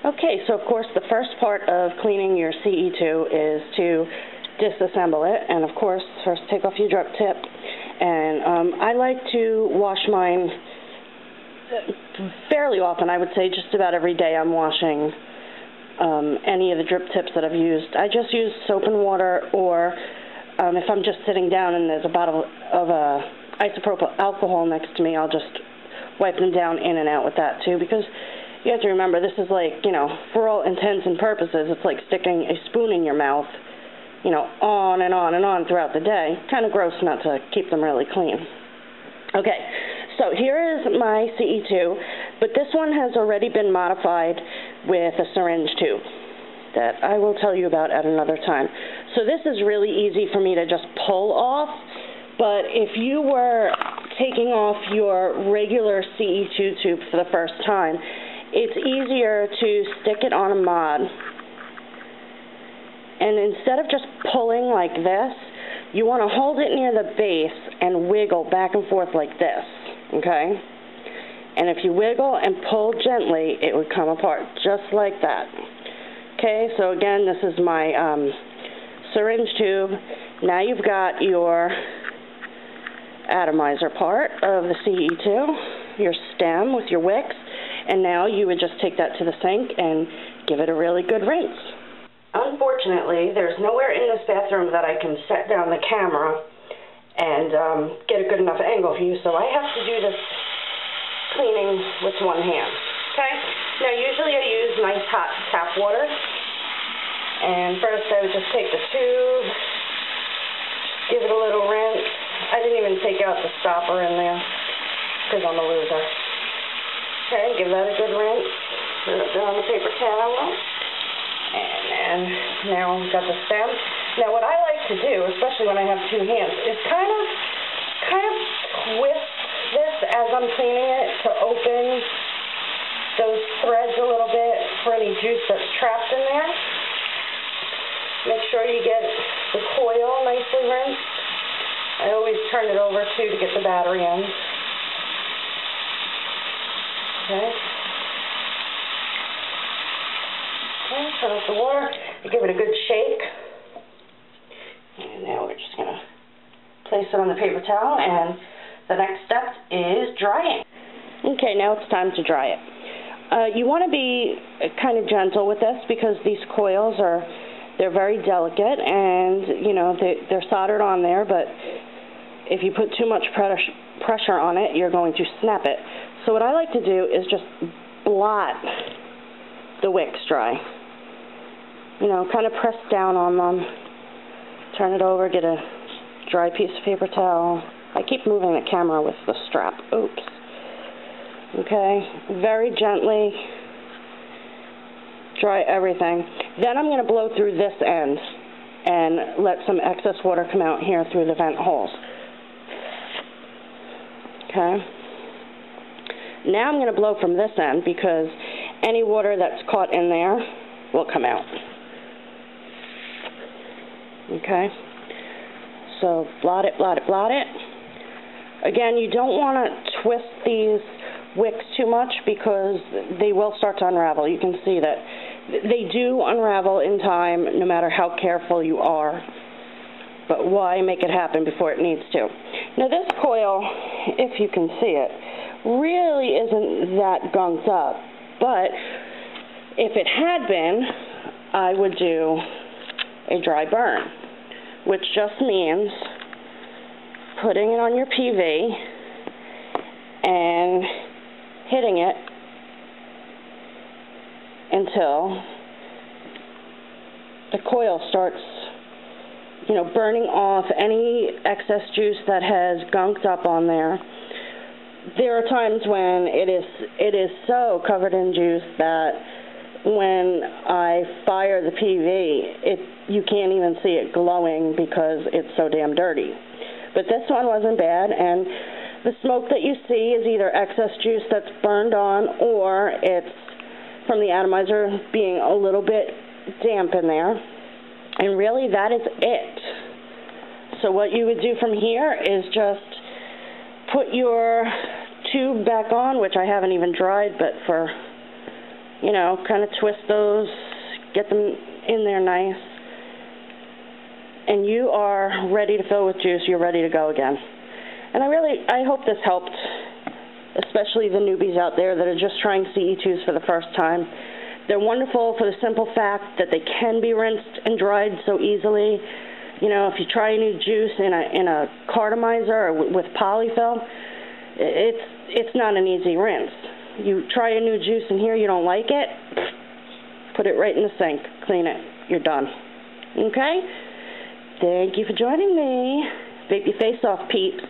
Okay, so of course the first part of cleaning your CE2 is to disassemble it, and of course first take off your drip tip. And I like to wash mine fairly often. I would say just about every day I'm washing any of the drip tips that I've used. I just use soap and water, or if I'm just sitting down and there's a bottle of isopropyl alcohol next to me, I'll just wipe them down in and out with that too, because you have to remember, this is like, you know, for all intents and purposes, it's like sticking a spoon in your mouth, you know, on and on and on throughout the day. Kind of gross not to keep them really clean. Okay, so here is my CE2, but this one has already been modified with a syringe tube that I will tell you about at another time. So this is really easy for me to just pull off, but if you were taking off your regular CE2 tube for the first time, it's easier to stick it on a mod, and instead of just pulling like this, you want to hold it near the base and wiggle back and forth like this, okay? And if you wiggle and pull gently, it would come apart just like that. Okay, so again, this is my syringe tube. Now you've got your atomizer part of the CE2, your stem with your wicks, and now you would just take that to the sink and give it a really good rinse. Unfortunately, there's nowhere in this bathroom that I can set down the camera and get a good enough angle for you, so I have to do this cleaning with one hand. Okay? Now, usually I use nice hot tap water, and first I would just take the tube, give it a little rinse. I didn't even take out the stopper in there because I'm a loser. Okay, give that a good rinse. Put it on the paper towel. And then now we've got the stem. Now what I like to do, especially when I have two hands, is kind of twist this as I'm cleaning it to open those threads a little bit for any juice that's trapped in there. Make sure you get the coil nicely rinsed. I always turn it over too to get the battery in. Okay. Okay, turn off the water. You give it a good shake. And now we're just going to place it on the paper towel, and the next step is drying. Okay, now it's time to dry it. You want to be kind of gentle with this because these coils they're very delicate, and you know they're soldered on there, but if you put too much pressure on it, you're going to snap it. So what I like to do is just blot the wicks dry. You know, kind of press down on them, turn it over, get a dry piece of paper towel. I keep moving the camera with the strap. Oops. Okay, very gently dry everything. Then I'm going to blow through this end and let some excess water come out here through the vent holes. Okay. Now I'm going to blow from this end because any water that's caught in there will come out. Okay. So blot it, blot it, blot it. Again, you don't want to twist these wicks too much because they will start to unravel. You can see that they do unravel in time no matter how careful you are. But why make it happen before it needs to? Now this coil, if you can see it, really isn't that gunked up, but if it had been, I would do a dry burn, which just means putting it on your PV and hitting it until the coil starts, you know, burning off any excess juice that has gunked up on there. There are times when it is so covered in juice that when I fire the PV, you can't even see it glowing because it's so damn dirty. But this one wasn't bad, and the smoke that you see is either excess juice that's burned on, or it's from the atomizer being a little bit damp in there. And really, that is it. So what you would do from here is just put your tube back on, which I haven't even dried, but for You know, kind of twist those, get them in there nice. And you are ready to fill with juice. You're ready to go again. And I hope this helped, especially the newbies out there that are just trying CE2s for the first time. They're wonderful for the simple fact that they can be rinsed and dried so easily. You know, if you try a new juice in a cartomizer or with polyfill, it's not an easy rinse. You try a new juice in here, you don't like it, put it right in the sink, clean it, you're done. Okay? Thank you for joining me. Vape your face off, peeps.